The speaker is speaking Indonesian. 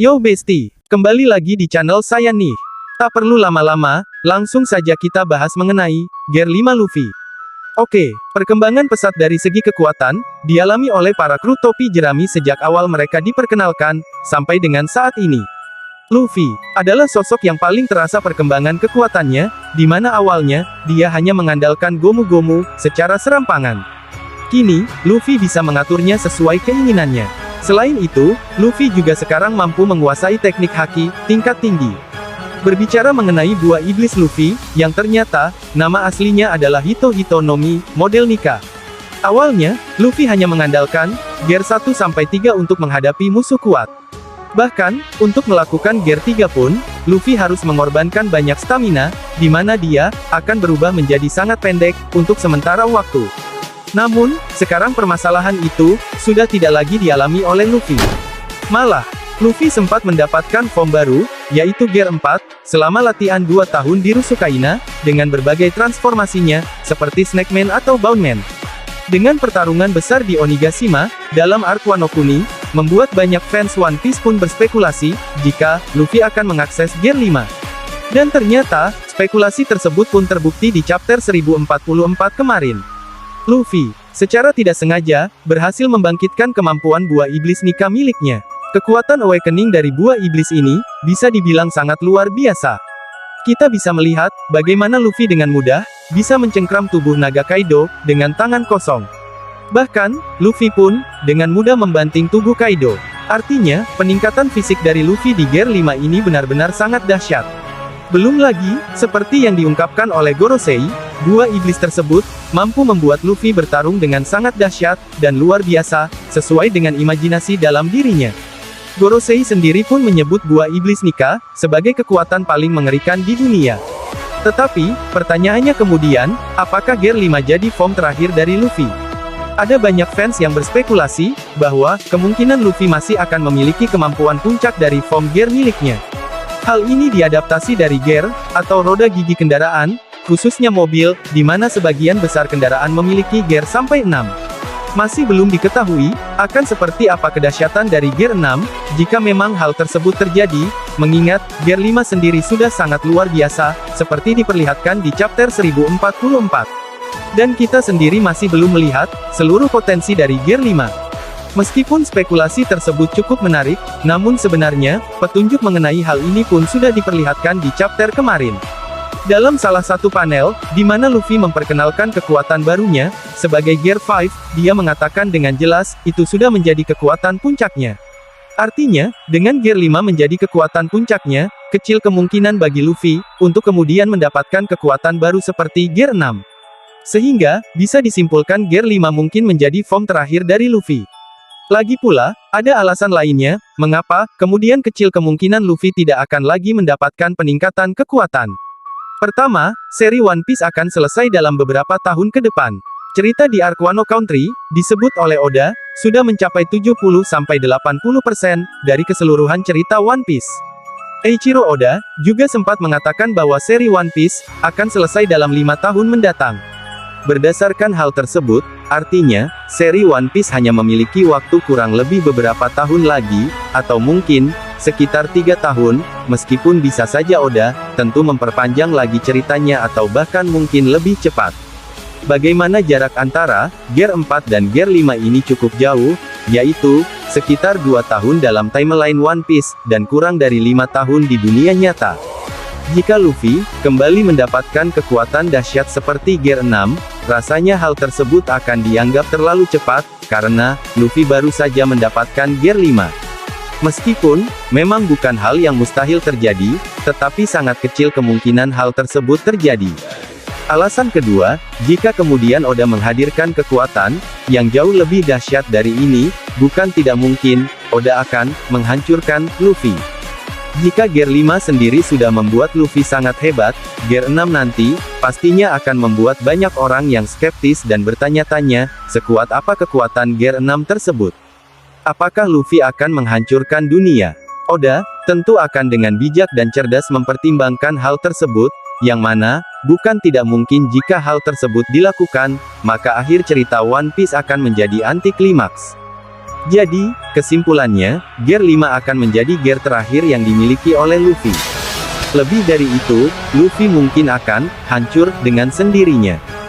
Yo Besti, kembali lagi di channel saya nih. Tak perlu lama-lama, langsung saja kita bahas mengenai Gear 5 Luffy. Oke, perkembangan pesat dari segi kekuatan, dialami oleh para kru topi jerami sejak awal mereka diperkenalkan, sampai dengan saat ini. Luffy adalah sosok yang paling terasa perkembangan kekuatannya, di mana awalnya, dia hanya mengandalkan Gomu-Gomu, secara serampangan. Kini, Luffy bisa mengaturnya sesuai keinginannya. Selain itu, Luffy juga sekarang mampu menguasai teknik haki, tingkat tinggi. Berbicara mengenai buah iblis Luffy, yang ternyata, nama aslinya adalah Hito-Hito no Mi, model Nika. Awalnya, Luffy hanya mengandalkan Gear 1-3 untuk menghadapi musuh kuat. Bahkan, untuk melakukan Gear 3 pun, Luffy harus mengorbankan banyak stamina, di mana dia akan berubah menjadi sangat pendek untuk sementara waktu. Namun, sekarang permasalahan itu sudah tidak lagi dialami oleh Luffy. Malah, Luffy sempat mendapatkan form baru, yaitu Gear 4, selama latihan 2 tahun di Rusukaina, dengan berbagai transformasinya, seperti Snakeman atau Boundman. Dengan pertarungan besar di Onigashima, dalam arc Wano Kuni, membuat banyak fans One Piece pun berspekulasi, jika Luffy akan mengakses Gear 5. Dan ternyata, spekulasi tersebut pun terbukti di chapter 1044 kemarin. Luffy, secara tidak sengaja, berhasil membangkitkan kemampuan buah iblis Nika miliknya. Kekuatan awakening dari buah iblis ini, bisa dibilang sangat luar biasa. Kita bisa melihat, bagaimana Luffy dengan mudah, bisa mencengkram tubuh naga Kaido, dengan tangan kosong. Bahkan, Luffy pun, dengan mudah membanting tubuh Kaido. Artinya, peningkatan fisik dari Luffy di Gear 5 ini benar-benar sangat dahsyat. Belum lagi, seperti yang diungkapkan oleh Gorosei, buah iblis tersebut, mampu membuat Luffy bertarung dengan sangat dahsyat, dan luar biasa, sesuai dengan imajinasi dalam dirinya. Gorosei sendiri pun menyebut buah iblis Nika, sebagai kekuatan paling mengerikan di dunia. Tetapi, pertanyaannya kemudian, apakah Gear 5 jadi form terakhir dari Luffy? Ada banyak fans yang berspekulasi, bahwa, kemungkinan Luffy masih akan memiliki kemampuan puncak dari form Gear miliknya. Hal ini diadaptasi dari Gear, atau roda gigi kendaraan, khususnya mobil, di mana sebagian besar kendaraan memiliki Gear sampai 6. Masih belum diketahui, akan seperti apa kedahsyatan dari Gear 6, jika memang hal tersebut terjadi, mengingat, Gear 5 sendiri sudah sangat luar biasa, seperti diperlihatkan di chapter 1044. Dan kita sendiri masih belum melihat, seluruh potensi dari Gear 5. Meskipun spekulasi tersebut cukup menarik, namun sebenarnya, petunjuk mengenai hal ini pun sudah diperlihatkan di chapter kemarin. Dalam salah satu panel, di mana Luffy memperkenalkan kekuatan barunya, sebagai Gear 5, dia mengatakan dengan jelas, itu sudah menjadi kekuatan puncaknya. Artinya, dengan Gear 5 menjadi kekuatan puncaknya, kecil kemungkinan bagi Luffy, untuk kemudian mendapatkan kekuatan baru seperti Gear 6. Sehingga, bisa disimpulkan Gear 5 mungkin menjadi form terakhir dari Luffy. Lagi pula, ada alasan lainnya, mengapa, kemudian kecil kemungkinan Luffy tidak akan lagi mendapatkan peningkatan kekuatan. Pertama, seri One Piece akan selesai dalam beberapa tahun ke depan. Cerita di arc Wano Country, disebut oleh Oda, sudah mencapai 70-80% dari keseluruhan cerita One Piece. Eiichiro Oda, juga sempat mengatakan bahwa seri One Piece, akan selesai dalam 5 tahun mendatang. Berdasarkan hal tersebut, artinya, seri One Piece hanya memiliki waktu kurang lebih beberapa tahun lagi, atau mungkin, sekitar 3 tahun, meskipun bisa saja Oda, tentu memperpanjang lagi ceritanya atau bahkan mungkin lebih cepat. Bagaimana jarak antara Gear 4 dan Gear 5 ini cukup jauh, yaitu, sekitar 2 tahun dalam timeline One Piece, dan kurang dari 5 tahun di dunia nyata. Jika Luffy kembali mendapatkan kekuatan dahsyat seperti Gear 6, rasanya hal tersebut akan dianggap terlalu cepat, karena Luffy baru saja mendapatkan Gear 5. Meskipun, memang bukan hal yang mustahil terjadi, tetapi sangat kecil kemungkinan hal tersebut terjadi. Alasan kedua, jika kemudian Oda menghadirkan kekuatan yang jauh lebih dahsyat dari ini, bukan tidak mungkin, Oda akan menghancurkan Luffy. Jika Gear 5 sendiri sudah membuat Luffy sangat hebat, Gear 6 nanti, pastinya akan membuat banyak orang yang skeptis dan bertanya-tanya, sekuat apa kekuatan Gear 6 tersebut? Apakah Luffy akan menghancurkan dunia? Oda, tentu akan dengan bijak dan cerdas mempertimbangkan hal tersebut, yang mana, bukan tidak mungkin jika hal tersebut dilakukan, maka akhir cerita One Piece akan menjadi anti klimaks. Jadi, kesimpulannya, Gear 5 akan menjadi gear terakhir yang dimiliki oleh Luffy. Lebih dari itu, Luffy mungkin akan hancur dengan sendirinya.